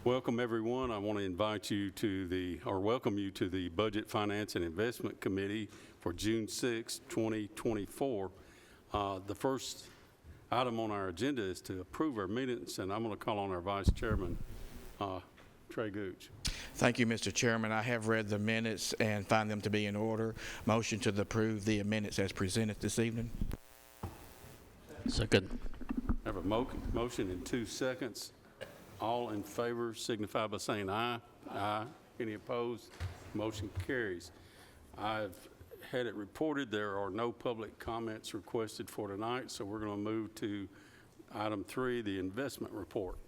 Welcome, everyone. I want to invite you to welcome you to the Budget, Finance, and Investment Committee for June 6, 2024. The first item on our agenda is to approve our minutes, and I'm going to call on our Vice Chairman, Trey Gooch. Thank you, Mr. Chairman. I have read the minutes and find them to be in order. Motion to approve the minutes as presented this evening. Second. I have a motion in 2 seconds. All in favor signify by saying aye. Aye. Any opposed? Motion carries. I've had it reported there are no public comments requested for tonight, so we're going to move to item 3, the investment report.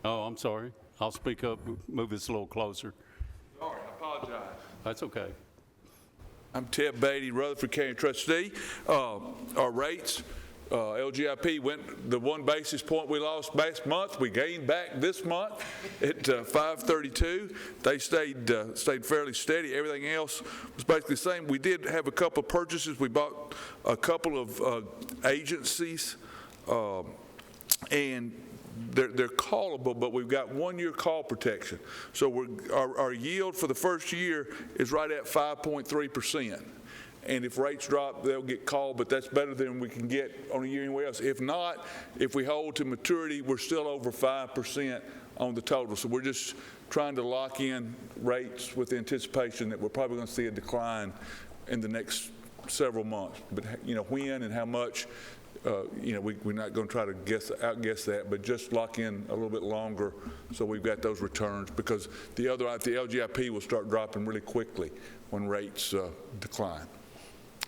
Oh, I'm sorry. I'll speak up, move this a little closer. Sorry, I apologize. That's okay. I'm Ted Beatty, Rutherford County Trustee. Our rates, LGIP went the 1 basis point we lost last month. We gained back this month at 532. They stayed fairly steady. Everything else was basically the same. We did have a couple of purchases. We bought a couple of agencies, and they're callable, but we've got 1-year call protection. So our yield for the first year is right at 5.3%. And if rates drop, they'll get called, but that's better than we can get on a year anywhere else. If not, if we hold to maturity, we're still over 5% on the total. So we're just trying to lock in rates with the anticipation that we're probably going to see a decline in the next several months. But when and how much, we're not going to try to outguess that, but just lock in a little bit longer so we've got those returns, because the LGIP will start dropping really quickly when rates decline.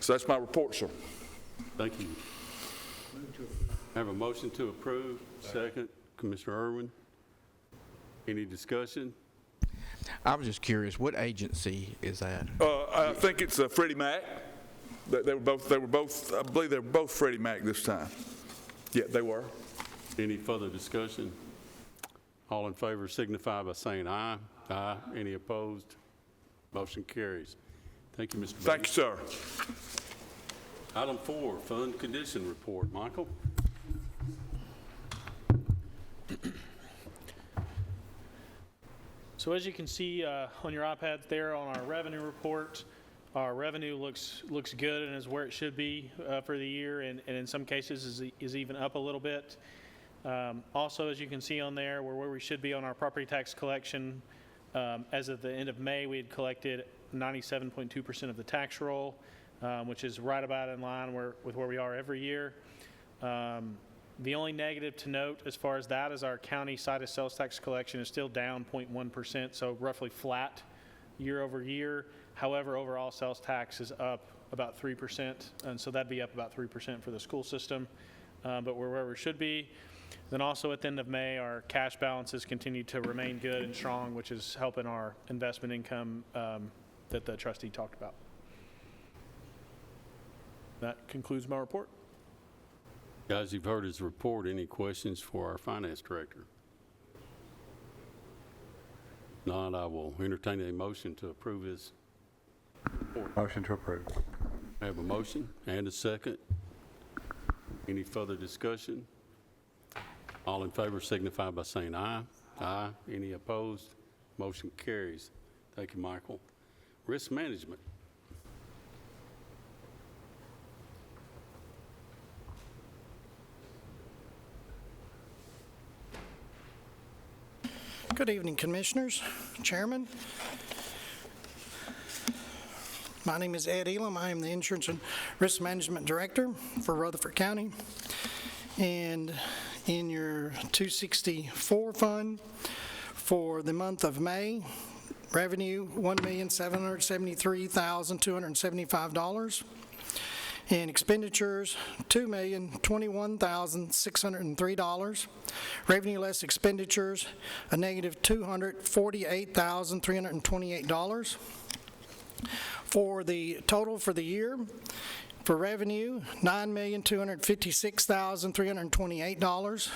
So that's my report, sir. Thank you. I have a motion to approve. Second, Commissioner Irwin. Any discussion? I was just curious, what agency is that? I think it's Freddie Mac. They were both. I believe they were both Freddie Mac this time. Yeah, they were. Any further discussion? All in favor signify by saying aye. Aye. Any opposed? Motion carries. Thank you, Mr. Bates. Thank you, sir. Item 4, fund condition report. Michael? So as you can see on your iPads there on our revenue report, our revenue looks good and is where it should be for the year, and in some cases is even up a little bit. Also, as you can see on there, we're where we should be on our property tax collection. As of the end of May, we had collected 97.2% of the tax roll, which is right about in line with where we are every year. The only negative to note as far as that is our county side of sales tax collection is still down 0.1%, so roughly flat year over year. However, overall sales tax is up about 3%, and so that'd be up about 3% for the school system, but we're where we should be. Then also at the end of May, our cash balances continue to remain good and strong, which is helping our investment income that the trustee talked about. That concludes my report. Guys, you've heard his report. Any questions for our finance director? Not, I will entertain a motion to approve his report. Motion to approve. I have a motion and a second. Any further discussion? All in favor signify by saying aye. Aye. Any opposed? Motion carries. Thank you, Michael. Risk management. Good evening, Commissioners, Chairman. My name is Ed Elam. I am the Insurance and Risk Management Director for Rutherford County. And in your 264 fund for the month of May, revenue $1,773,275. And expenditures, $2,021,603. Revenue less expenditures, a negative $248,328. For the total for the year, for revenue, $9,256,328.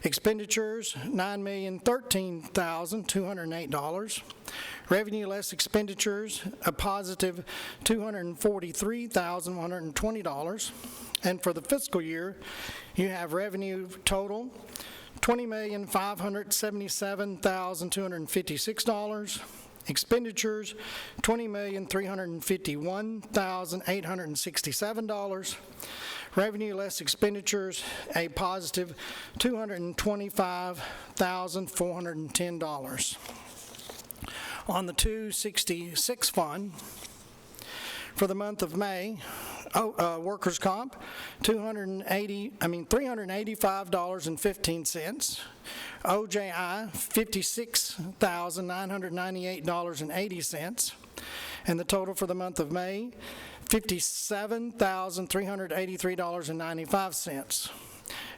Expenditures, $9,013,208. Revenue less expenditures, a positive $243,120. And for the fiscal year, you have revenue total $20,577,256. Expenditures, $20,351,867. Revenue less expenditures, a positive $225,410. On the 266 fund, for the month of May, workers' comp, $385.15. OJI, $56,998.80. And the total for the month of May, $57,383.95.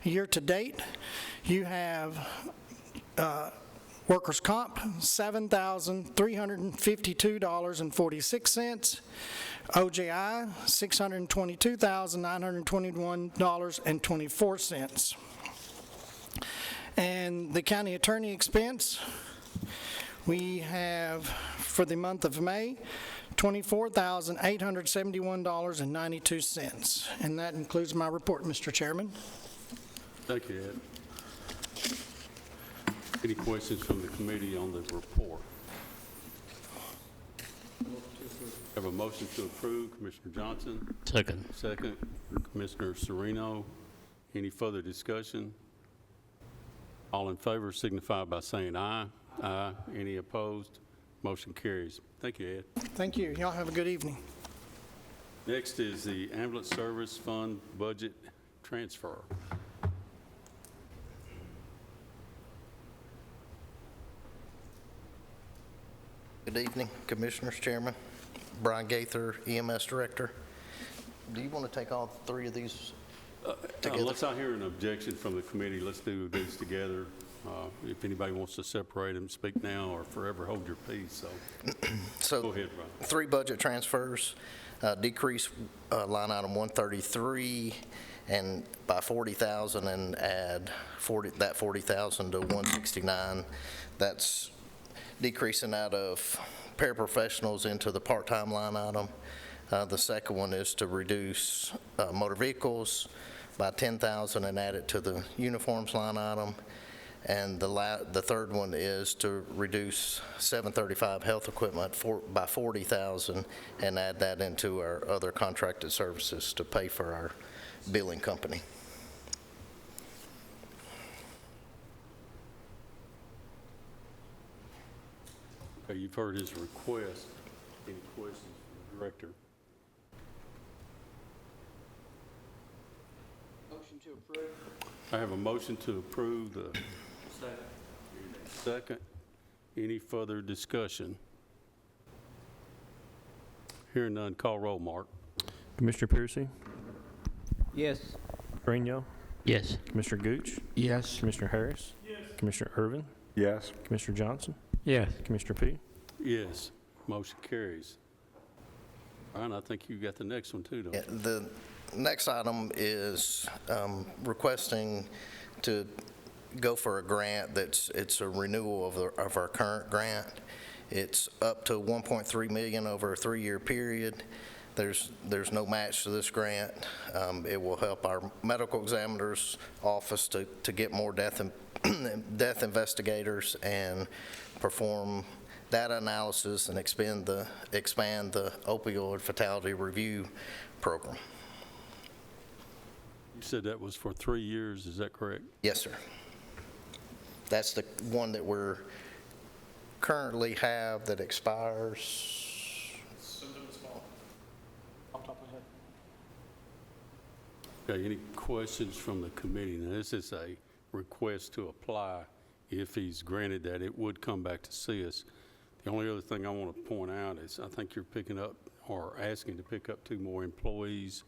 Year to date, you have workers' comp, $7,352.46. OJI, $622,921.24. And the county attorney expense, we have for the month of May, $24,871.92. And that includes my report, Mr. Chairman. Thank you, Ed. Any questions from the committee on the report? Have a motion to approve, Commissioner Johnson. Second. Second, Commissioner Sereno. Any further discussion? All in favor signify by saying aye. Aye. Any opposed? Motion carries. Thank you, Ed. Thank you. Y'all have a good evening. Next is the Ambulance Service Fund budget transfer. Good evening, Commissioners, Chairman. Brian Gaither, EMS Director. Do you want to take all three of these together? Let's not hear an objection from the committee. Let's do these together. If anybody wants to separate them, speak now or forever hold your peace. So go ahead, Brian. Three budget transfers, decrease line item 133 and by 40,000 and add 40,000 to 169. That's decreasing out of paraprofessionals into the part-time line item. The second one is to reduce motor vehicles by 10,000 and add it to the uniforms line item. And the third one is to reduce 735 health equipment by 40,000 and add that into our other contracted services to pay for our billing company. Okay, you've heard his request. Any questions from the director? Motion to approve. I have a motion to approve the second. Any further discussion? Hearing none, call roll, Mark. Commissioner Piercy, Yes. Greenyo, Yes. Commissioner Gooch, Yes. Commissioner Harris, Commissioner Irvin, Yes. Commissioner Johnson, Yes. Commissioner P. Yes, motion carries. Brian, I think you got the next one too, don't you? Yeah, the next item is requesting to go for a grant it's a renewal of our current grant. It's up to $1.3 million over a 3-year period. There's no match to this grant. It will help our medical examiner's office to get more death investigators and perform data analysis and expand the opioid fatality review program. You said that was for 3 years, is that correct? Yes, sir. That's the one that we're currently have that expires. Off the top of the head. Okay, any questions from the committee? Now, this is a request to apply. If he's granted that, it would come back to see us. The only other thing I want to point out is I think you're picking up or asking to pick up 2 more employees.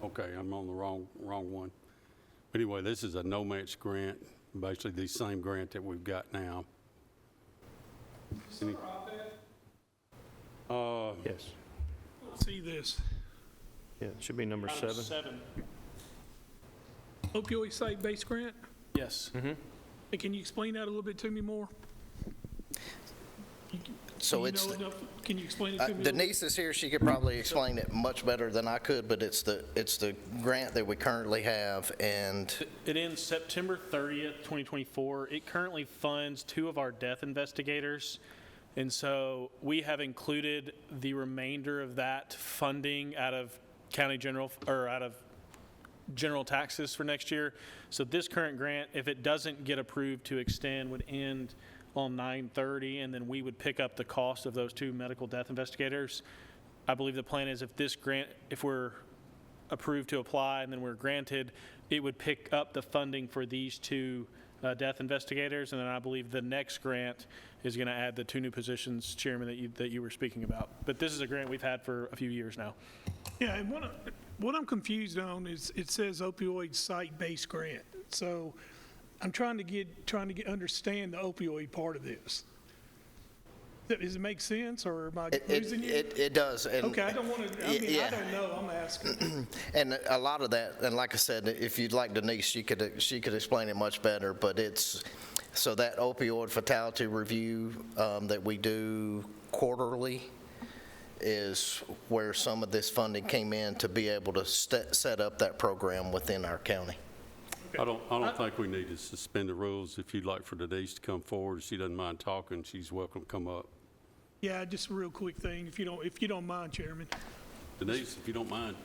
Okay, I'm on the wrong one. But anyway, this is a no-match grant, basically the same grant that we've got now. Yes. See this. Yeah, it should be number Item 7. 7. opioid site-based grant? Yes. And can you explain that a little bit to me more? So Do you it's, know enough? Can you explain it to me? a little bit? Denise is here, she could probably explain it much better than I could, but it's the grant that we currently have, and It ends September 30th, 2024. It currently funds 2 of our death investigators. And so we have included the remainder of that funding out of county general, or out of general taxes for next year. So this current grant, if it doesn't get approved to extend, would end on 9/30, and then we would pick up the cost of those 2 medical death investigators. I believe the plan is if we're approved to apply and then we're granted, it would pick up the funding for these 2 death investigators, and then I believe the next grant is going to add the 2 new positions, Chairman, that you were speaking about. But this is a grant we've had for a few years now. Yeah, and what I'm confused on is it says opioid site-based grant. So I'm trying to understand the opioid part of this. Does it make sense, or am I losing you? it does. And Okay, I don't want to, I yeah. don't know, I'm asking. And a lot of that, and like I said, if you'd like Denise, she could explain it much better, but it's, so that opioid fatality review that we do quarterly is where some of this funding came in to be able to set up that program within our county. I don't think we need to suspend the rules. If you'd like for Denise to come forward, if she doesn't mind talking, she's welcome to come up. Yeah, just a real quick thing, if you don't mind, Chairman. Denise, if you don't mind.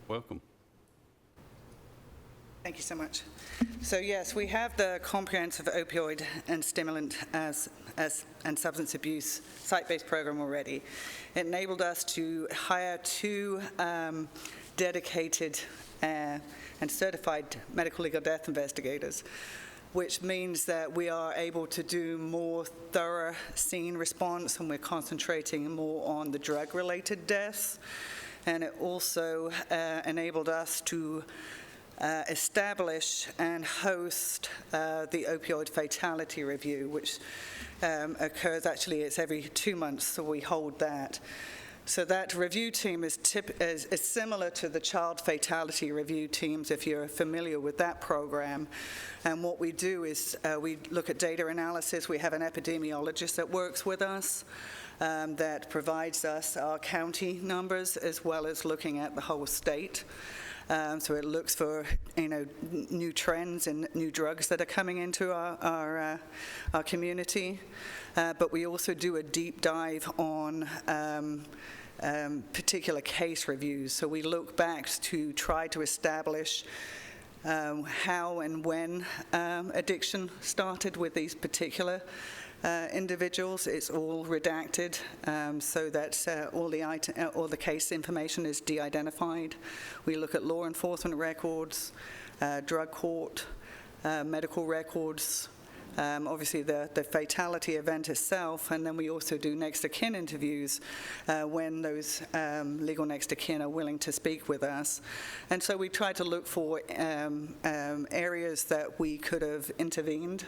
Welcome. Thank you so much. So yes, we have the comprehensive opioid and stimulant and substance abuse site-based program already. It enabled us to hire 2 dedicated and certified medical legal death investigators, which means that we are able to do more thorough scene response, and we're concentrating more on the drug-related deaths. And it also enabled us to establish and host the opioid fatality review, which occurs, actually, it's every 2 months, so we hold that. So that review team is similar to the child fatality review teams, if you're familiar with that program. And what we do is we look at data analysis. We have an epidemiologist that works with us that provides us our county numbers, as well as looking at the whole state. So it looks for, new trends and new drugs that are coming into our community. But we also do a deep dive on particular case reviews. So we look back to try to establish how and when addiction started with these particular individuals. It's all redacted so that all the case information is de-identified. We look at law enforcement records, drug court, medical records, obviously the fatality event itself, and then we also do next of kin interviews when those legal next of kin are willing to speak with us. And so we try to look for areas that we could have intervened,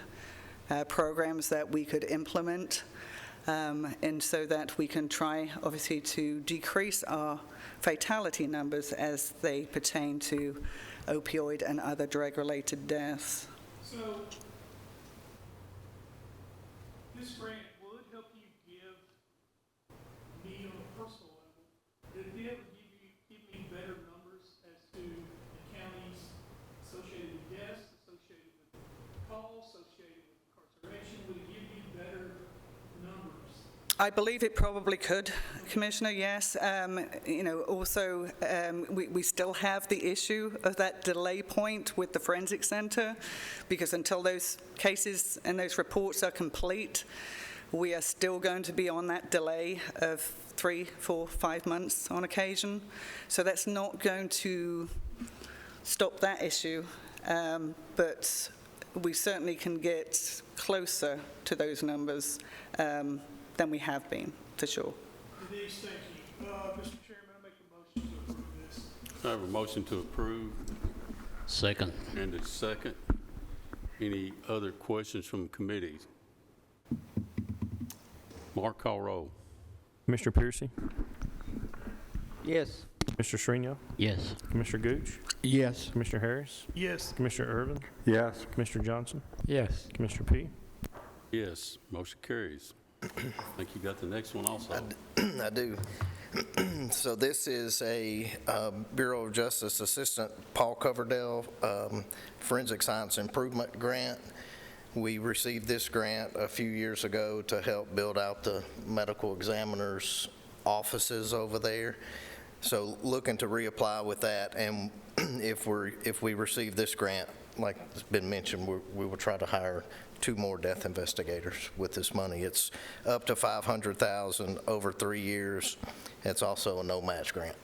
programs that we could implement, and so that we can try, obviously, to decrease our fatality numbers as they pertain to opioid and other drug-related deaths. So, this grant, will it help you give me on a personal level, did it ever give me better numbers as to the counties associated with deaths, associated with calls, associated with incarceration? Would it give you better numbers? I believe it probably could, Commissioner, yes. Also, we still have the issue of that delay point with the forensic center, because until those cases and those reports are complete, we are still going to be on that delay of 3, 4, 5 months on occasion. So that's not going to stop that issue, but we certainly can get closer to those numbers than we have been, for sure. Denise, thank you. Mr. Chairman, I make a motion to approve this. I have a motion to approve Second. and a second. Any other questions from committees? Mark, call roll. Commissioner Piercy? Yes. Commissioner Shrino? Yes. Commissioner Gooch? Yes. Commissioner Harris? Yes. Commissioner Irvin? Yes. Commissioner Johnson? Yes. Commissioner P? Yes, motion carries. I think you got the next one also. I do. So this is a Bureau of Justice Assistant Paul Coverdell Forensic Science Improvement Grant. We received this grant a few years ago to help build out the medical examiner's offices over there. So looking to reapply with that, and if we receive this grant, like it's been mentioned, we will try to hire 2 more death investigators with this money. It's up to $500,000 over 3 years. It's also a no-match grant.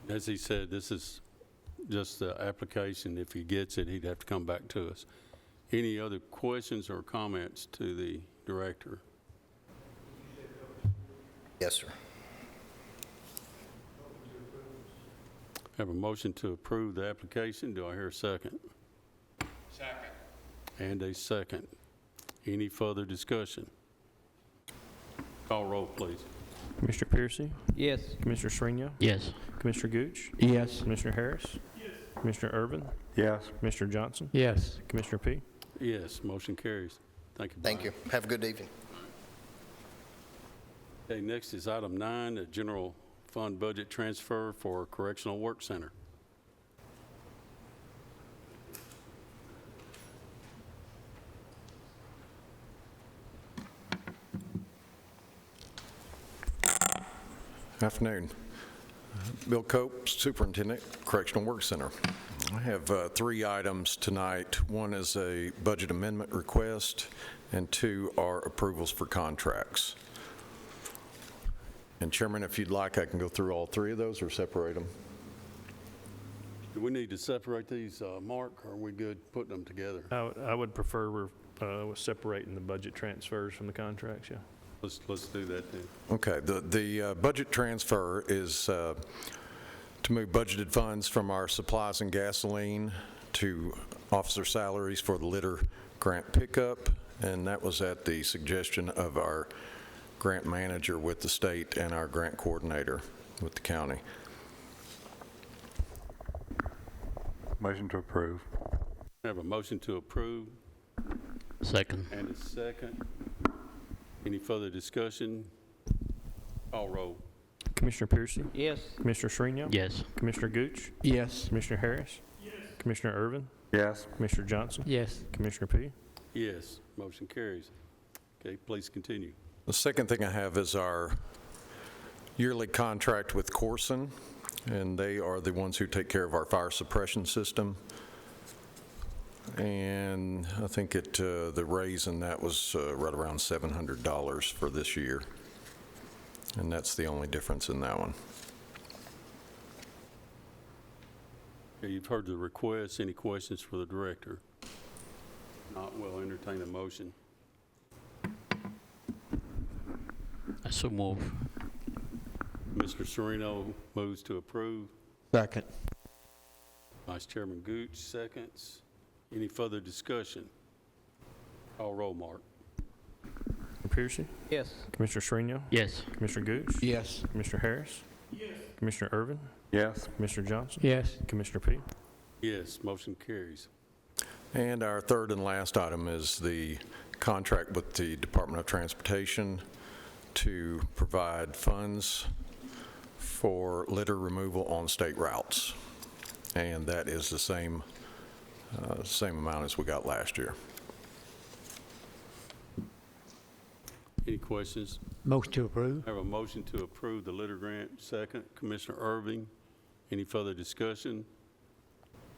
As he said, this is just the application. If he gets it, he'd have to come back to us. Any other questions or comments to the director? Yes, sir. Have a motion to approve the application. Do I hear a second? Second. And a second. Any further discussion? Call roll, please. Commissioner Piercy? Yes. Commissioner Shrino? Yes. Commissioner Gooch? Yes. Commissioner Harris? Yes. Commissioner Irvin? Yes. Commissioner Johnson? Yes. Commissioner P? Yes, motion carries. Thank you, Thank Brian. you. Have a good evening. Okay, next is item 9, a general fund budget transfer for Correctional Work Center. Afternoon. Bill Cope, Superintendent, Correctional Work Center. I have 3 items tonight. One is a budget amendment request, and 2 are approvals for contracts. And Chairman, if you'd like, I can go through all 3 of those or separate them. Do we need to separate these, Mark, or are we good putting them together? I would prefer we're separating the budget transfers from the contracts, yeah. Let's do that then. Okay, the budget transfer is to move budgeted funds from our supplies and gasoline to officer salaries for the litter grant pickup, and that was at the suggestion of our grant manager with the state and our grant coordinator with the county. Motion to approve. I have a motion to approve Second. and a second. Any further discussion? Call roll. Commissioner Piercy? Yes. Commissioner Shrino? Yes. Commissioner Gooch? Yes. Commissioner Harris? Yes. Commissioner Irvin? Yes. Commissioner Johnson? Yes. Commissioner P? Yes, motion carries. Okay, please continue. The second thing I have is our yearly contract with Koorsen, and they are the ones who take care of our fire suppression system. And I think the raise in that was right around $700 for this year. And that's the only difference in that one. Okay, you've heard the request. Any questions for the director? Not, we'll entertain a motion. I so move. Mr. Sereno moves to approve. Second. Vice Chairman Gooch seconds. Any further discussion? Call roll, Mark. Commissioner Piercy? Yes. Commissioner Shrino? Yes. Commissioner Gooch? Yes. Commissioner Harris? Yes. Commissioner Irvin? Yes. Commissioner Johnson? Yes. Commissioner P? Yes, motion carries. And our third and last item is the contract with the Department of Transportation to provide funds for litter removal on state routes. And that is the same amount as we got last year. Any questions? Motion to approve. I have a motion to approve the litter grant. Second, Commissioner Irving. Any further discussion?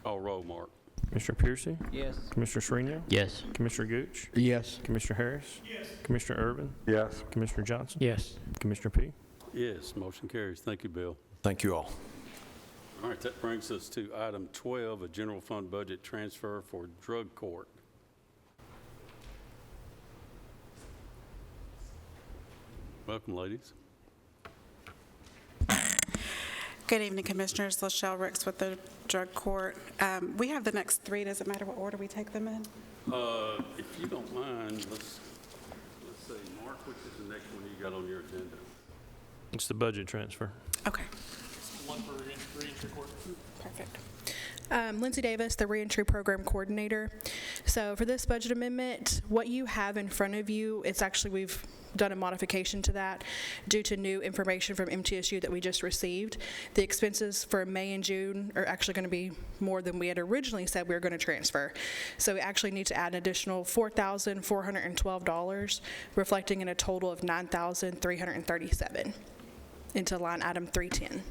Call roll, Mark. Commissioner Piercy? Yes. Commissioner Shrino? Yes. Commissioner Gooch? Yes. Commissioner Harris? Yes. Commissioner Irvin? Yes. Commissioner Johnson? Yes. Commissioner P? Yes, motion carries. Thank you, Bill. Thank you all. All right, that brings us to item 12, a general fund budget transfer for drug court. Welcome, ladies. Good evening, Commissioners. LaShelle Ricks with the Drug Court. We have the next three. Does it matter what order we take them in? If you don't mind, let's say, Mark, which is the next one you got on your agenda? It's the budget transfer. Okay. One for reentry court. Perfect. Lindsay Davis, the Reentry Program Coordinator. So for this budget amendment, what you have in front of you, it's actually, we've done a modification to that due to new information from MTSU that we just received. The expenses for May and June are actually going to be more than we had originally said we were going to transfer. So we actually need to add an additional $4,412, reflecting in a total of $9,337 into line item 310.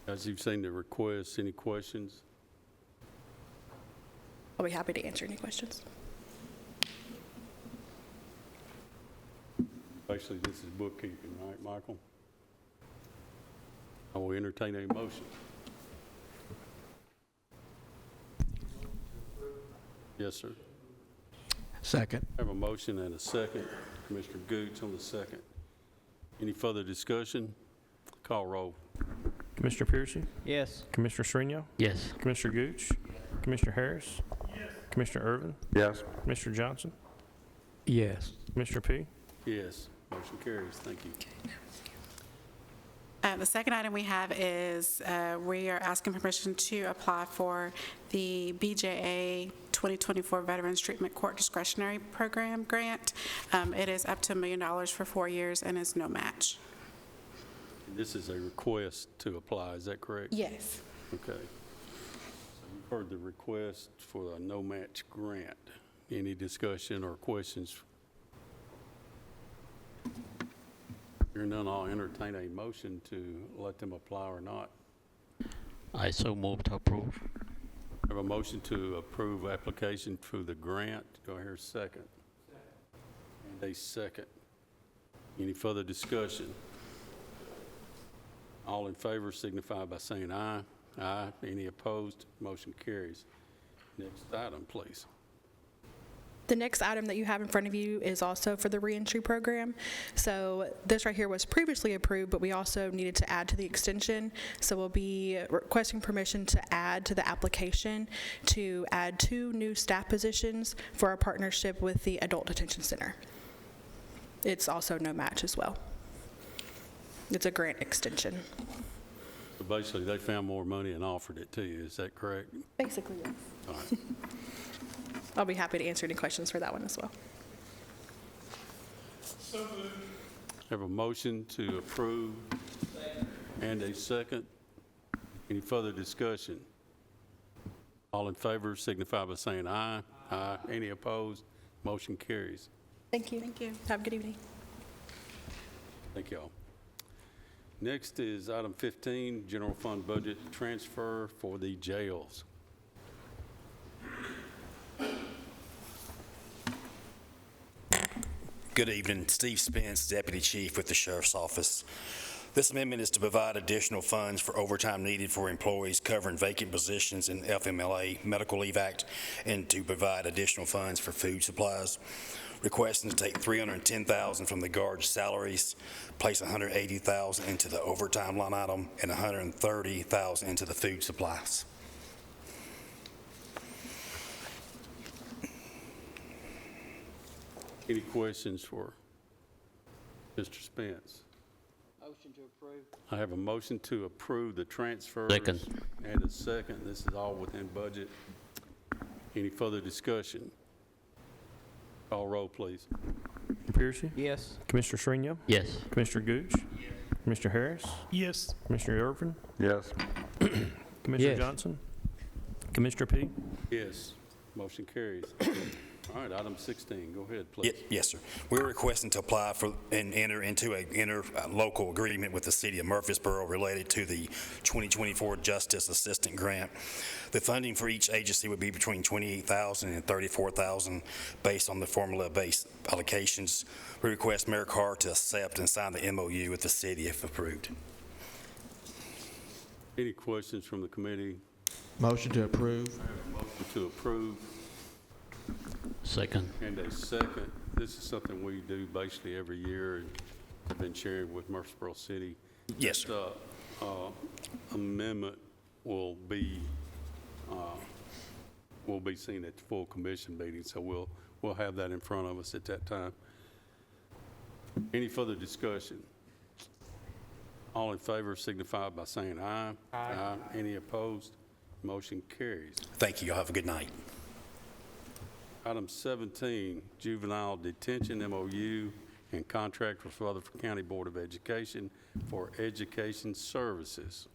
As you've seen the request, any questions? I'll be happy to answer any questions. Basically, this is bookkeeping, right, Michael? I will entertain a motion. Yes, sir. Second. I have a motion and a second. Commissioner Gooch on the second. Any further discussion? Call roll. Commissioner Piercy? Yes. Commissioner Srinial? Yes. Commissioner Gooch? Commissioner Harris? Yes. Commissioner Irvin? Yes. Commissioner Johnson? Yes. Commissioner P? Yes. Motion carries. Thank you. The second item we have is we are asking permission to apply for the BJA 2024 Veterans Treatment Court Discretionary Program grant. It is up to $1 million for 4 years and is no match. This is a request to apply, is that correct? Yes. Okay. So you've heard the request for a no-match grant. Any discussion or questions? Hearing none, I'll entertain a motion to let them apply or not. I so move to approve. I have a motion to approve application for the grant. Do I hear a second? And a second. Any further discussion? All in favor signify by saying aye. Aye. Any opposed? Motion carries. Next item, please. The next item that you have in front of you is also for the reentry program. So this right here was previously approved, but we also needed to add to the extension. So we'll be requesting permission to add to the application to add 2 new staff positions for our partnership with the Adult Detention Center. It's also no match as well. It's a grant extension. So basically, they found more money and offered it to you. Is that correct? Basically, yes. All right. I'll be happy to answer any questions for that one as well. So moved. Have a motion to approve and a second. Any further discussion? All in favor signify by saying aye. Aye. Any opposed? Motion carries. Thank you. Thank you. Have a good evening. Thank you all. Next is item 15, general fund budget transfer for the jails. Good evening. Steve Spence, Deputy Chief with the Sheriff's Office. This amendment is to provide additional funds for overtime needed for employees covering vacant positions in FMLA Medical Leave Act and to provide additional funds for food supplies. Requesting to take $310,000 from the guards' salaries, place $180,000 into the overtime line item, and $130,000 into the food supplies. Any questions for Mr. Spence? Motion to approve. I have a motion to approve the transfers. Second. And a second. This is all within budget. Any further discussion? Call roll, please. Piercy? Yes. Commissioner Srinial? Yes. Commissioner Gooch? Commissioner Harris? Yes. Commissioner Irvin? Yes. Commissioner Yes. Johnson? Commissioner P? Yes. Motion carries. All right, item 16. Go ahead, please. Yes, sir. We're requesting to apply for and enter into a interlocal agreement with the city of Murfreesboro related to the 2024 Justice Assistant Grant. The funding for each agency would be between $28,000 and $34,000 based on the formula-based allocations. We request Mayor Carr to accept and sign the MOU with the city if approved. Any questions from the committee? Motion to approve. Motion to approve. Second. And a second. This is something we do basically every year and have been sharing with Murfreesboro City. Yes, sir. The amendment will be seen at the full commission meeting, so we'll have that in front of us at that time. Any further discussion? All in favor signify by saying aye. Aye. Any opposed? Motion carries. Thank you. Y'all have a good night. Item 17, Juvenile Detention MOU and contract with Rutherford County Board of Education for education services.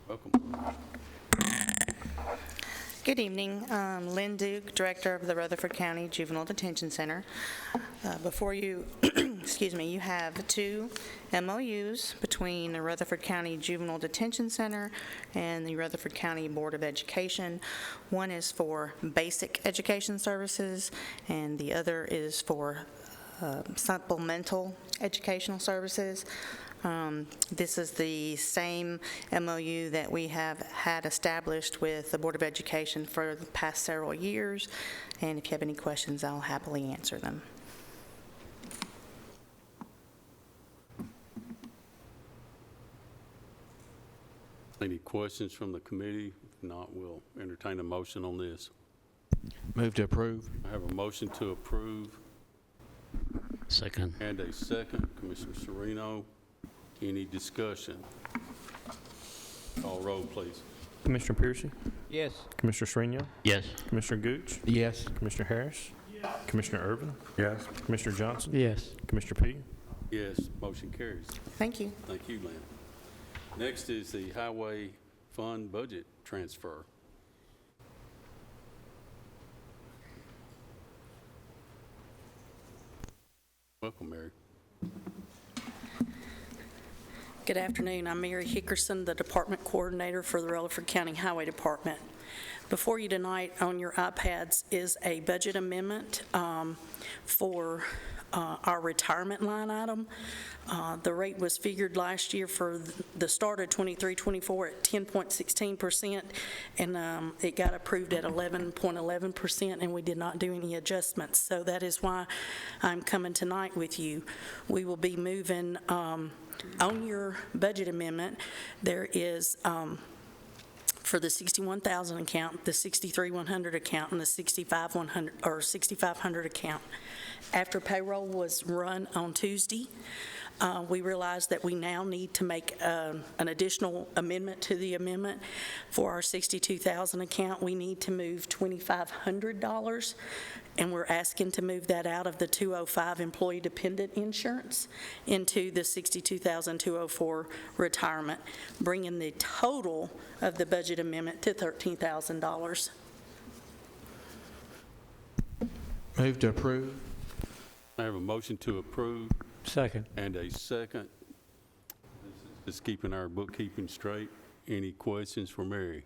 Welcome. Good evening. Lynn Duke, Director of the Rutherford County Juvenile Detention Center. Before you, excuse me, you have two MOUs between the Rutherford County Juvenile Detention Center and the Rutherford County Board of Education. One is for basic education services, and the other is for supplemental educational services. This is the same MOU that we have had established with the Board of Education for the past several years, and if you have any questions, I'll happily answer them. Any questions from the committee? If not, we'll entertain a motion on this. Move to approve. I have a motion to approve Second. and a second. Commissioner Sereno, any discussion? Call roll, please. Commissioner Piercy? Yes. Commissioner Srinion? Yes. Commissioner Gooch? Yes. Commissioner Harris? Commissioner Irvin? Yes. Commissioner Johnson? Yes. Commissioner P? Yes, motion carries. Thank you. Thank you, Lynn. Next is the Highway Fund Budget Transfer. Welcome, Mary. Good afternoon. I'm Mary Hickerson, the Department Coordinator for the Rutherford County Highway Department. Before you tonight on your iPads is a budget amendment for our retirement line item. The rate was figured last year for the start of 23-24 at 10.16%, and it got approved at 11.11%, and we did not do any adjustments. So that is why I'm coming tonight with you. We will be moving on your budget amendment. There is for the 61,000 account, the 63,100 account, and the 6,500 account. After payroll was run on Tuesday, we realized that we now need to make an additional amendment to the amendment. For our 62,000 account, we need to move $2,500, and we're asking to move that out of the 205 employee dependent insurance into the 62,204 retirement, bringing the total of the budget amendment to $13,000. Move to approve. I have a motion to approve Second. and a second. This is just keeping our bookkeeping straight. Any questions for Mary?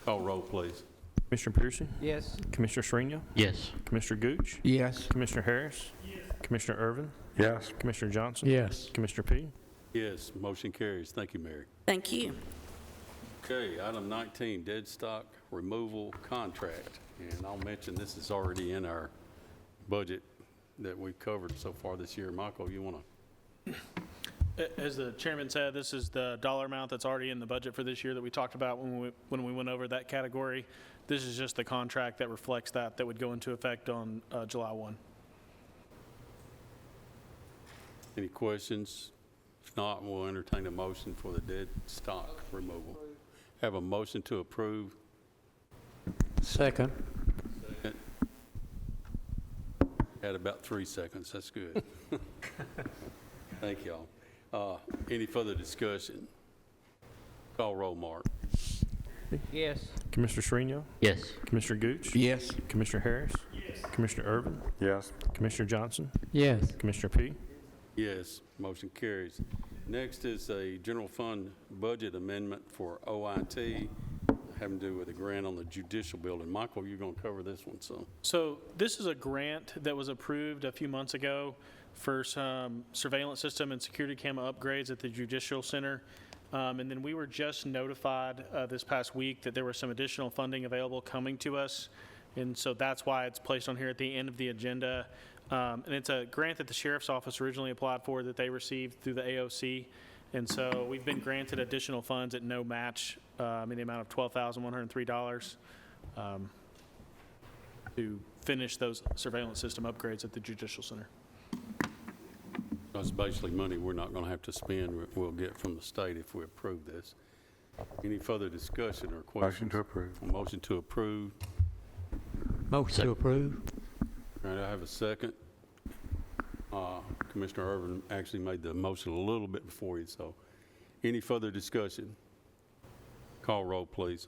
Call roll, please. Commissioner Piercy? Yes. Commissioner Srinion? Yes. Commissioner Gooch? Yes. Commissioner Harris? Commissioner Irvin? Yes. Commissioner Johnson? Yes. Commissioner P? Yes, motion carries. Thank you, Mary. Thank you. Okay, item 19, dead stock removal contract. And I'll mention this is already in our budget that we covered so far this year. Michael, you want to? As the chairman said, this is the dollar amount that's already in the budget for this year that we talked about when we went over that category. This is just the contract that reflects that would go into effect on July 1. Any questions? If not, we'll entertain a motion for the dead stock removal. Have a motion to approve. Second. Second. Had about 3 seconds. That's good. Thank y'all. Any further discussion? Call roll, Mark. Yes. Commissioner Srinion? Yes. Commissioner Gooch? Yes. Commissioner Harris? Yes. Commissioner Irvin? Yes. Commissioner Johnson? Yes. Commissioner P? Yes, motion carries. Next is a general fund budget amendment for OIT, having to do with a grant on the judicial building. Michael, you're going to cover this one, so. So this is a grant that was approved a few months ago for some surveillance system and security camera upgrades at the Judicial Center. And then we were just notified this past week that there was some additional funding available coming to us. And so that's why it's placed on here at the end of the agenda. And it's a grant that the Sheriff's Office originally applied for that they received through the AOC. And so we've been granted additional funds at no match in the amount of $12,103 to finish those surveillance system upgrades at the Judicial Center. That's basically money we're not going to have to spend, we'll get from the state if we approve this. Any further discussion or questions? Motion to approve. Motion to approve. Motion to approve. All right, I have a second. Commissioner Irvin actually made the motion a little bit before you, so any further discussion? Call roll, please.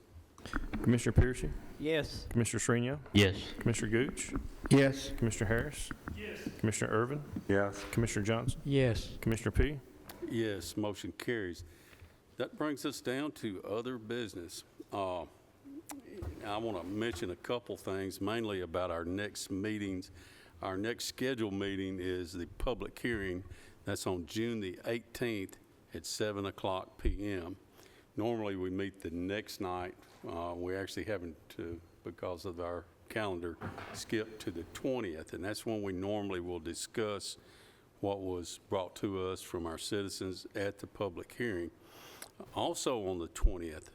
Commissioner Pearson? Yes. Commissioner Srinio? Yes. Commissioner Gooch? Yes. Commissioner Harris? Yes. Commissioner Irvin? Yes. Commissioner Johnson? Yes. Commissioner P? Yes, motion carries. That brings us down to other business. I want to mention a couple things, mainly about our next meetings. Our next scheduled meeting is the public hearing. That's on June the 18th at 7:00 p.m. Normally, we meet the next night. We're actually having to, because of our calendar, skip to the 20th, and that's when we normally will discuss what was brought to us from our citizens at the public hearing. Also on the 20th,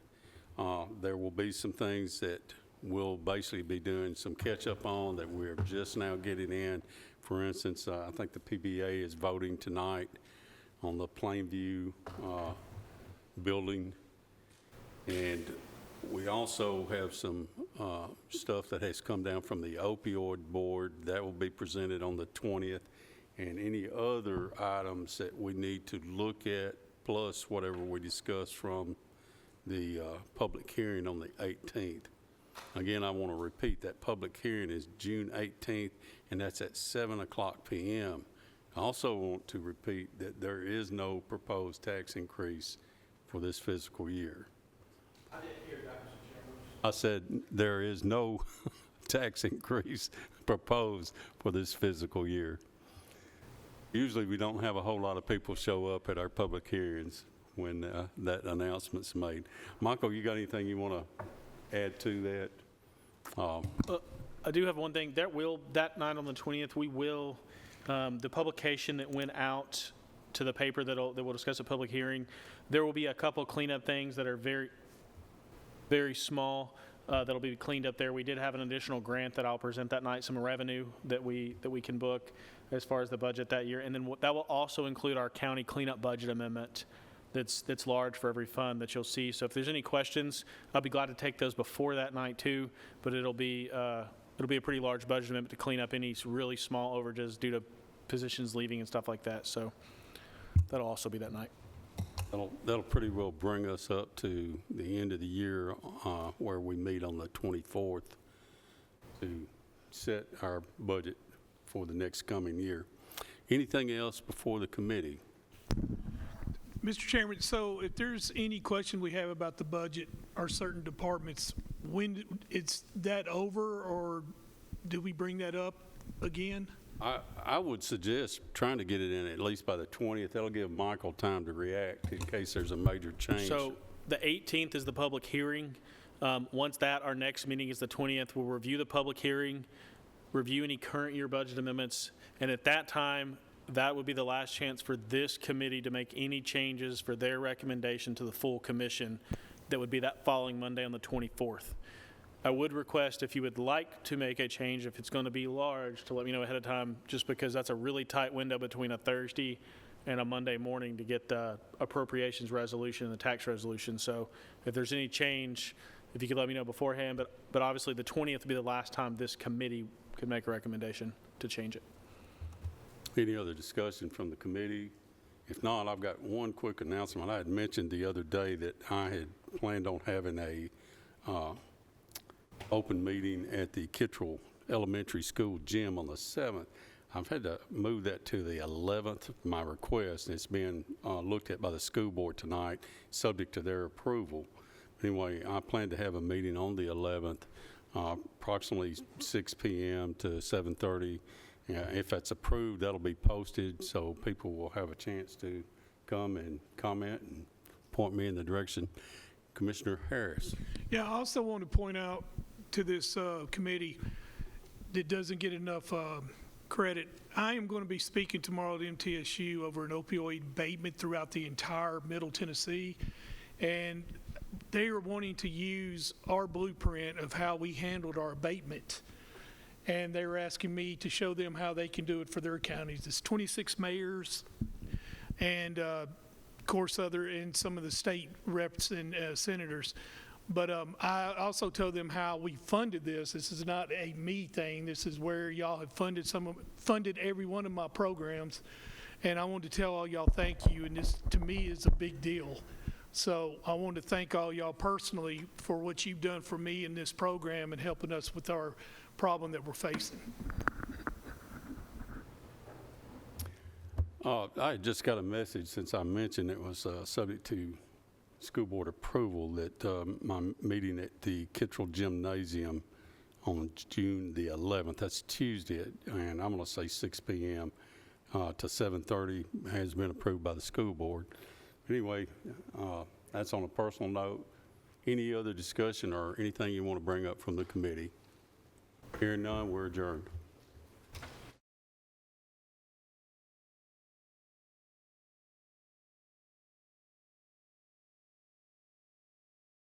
there will be some things that we'll basically be doing some catch-up on that we're just now getting in. For instance, I think the PBA is voting tonight on the Plainview building. And we also have some stuff that has come down from the Opioid Board. That will be presented on the 20th. And any other items that we need to look at, plus whatever we discuss from the public hearing on the 18th. Again, I want to repeat that public hearing is June 18th, and that's at 7:00 p.m. I also want to repeat that there is no proposed tax increase for this fiscal year. I didn't hear that, Mr. Chairman. I said there is no tax increase proposed for this fiscal year. Usually we don't have a whole lot of people show up at our public hearings when that announcement's made. Michael, you got anything you want to add to that? I do have one thing. That night on the 20th, we will, the publication that went out to the paper that we'll discuss at public hearing, there will be a couple cleanup things that are very, very small that'll be cleaned up there. We did have an additional grant that I'll present that night, some revenue that we can book as far as the budget that year. And then that will also include our county cleanup budget amendment that's large for every fund that you'll see. So if there's any questions, I'll be glad to take those before that night too, but it'll be a pretty large budget amendment to clean up any really small overages due to positions leaving and stuff like that. So that'll also be that night. That'll pretty well bring us up to the end of the year where we meet on the 24th to set our budget for the next coming year. Anything else before the committee? Mr. Chairman, so if there's any question we have about the budget or certain departments, when is that over, or do we bring that up again? I would suggest trying to get it in at least by the 20th. That'll give Michael time to react in case there's a major change. So the 18th is the public hearing. Once our next meeting is the 20th, we'll review the public hearing, review any current year budget amendments, and at that time, that would be the last chance for this committee to make any changes for their recommendation to the full commission. That would be that following Monday on the 24th. I would request, if you would like to make a change, if it's going to be large, to let me know ahead of time, just because that's a really tight window between a Thursday and a Monday morning to get the appropriations resolution and the tax resolution. So if there's any change, if you could let me know beforehand, but obviously the 20th would be the last time this committee could make a recommendation to change it. Any other discussion from the committee? If not, I've got one quick announcement. I had mentioned the other day that I had planned on having a open meeting at the Kittrell Elementary School gym on the 7th. I've had to move that to the 11th, my request, and it's being looked at by the school board tonight, subject to their approval. Anyway, I plan to have a meeting on the 11th, approximately 6 p.m. to 7:30. If that's approved, that'll be posted, so people will have a chance to come and comment and point me in the direction. Commissioner Harris. Yeah, I also want to point out to this committee that doesn't get enough credit. I am going to be speaking tomorrow at MTSU over an opioid abatement throughout the entire Middle Tennessee, and they are wanting to use our blueprint of how we handled our abatement. And they were asking me to show them how they can do it for their counties. It's 26 mayors and, of course, and some of the state reps and senators. But I also told them how we funded this. This is not a me thing. This is where y'all have funded every one of my programs. And I wanted to tell all y'all thank you. And this, to me, is a big deal. So I want to thank all y'all personally for what you've done for me in this program and helping us with our problem that we're facing. I just got a message since I mentioned it was subject to school board approval that my meeting at the Kittrell Gymnasium on June the 11th, that's Tuesday, and I'm going to say 6 p.m. To 7:30 has been approved by the school board. Anyway, that's on a personal note. Any other discussion or anything you want to bring up from the committee? Hearing none, we're adjourned.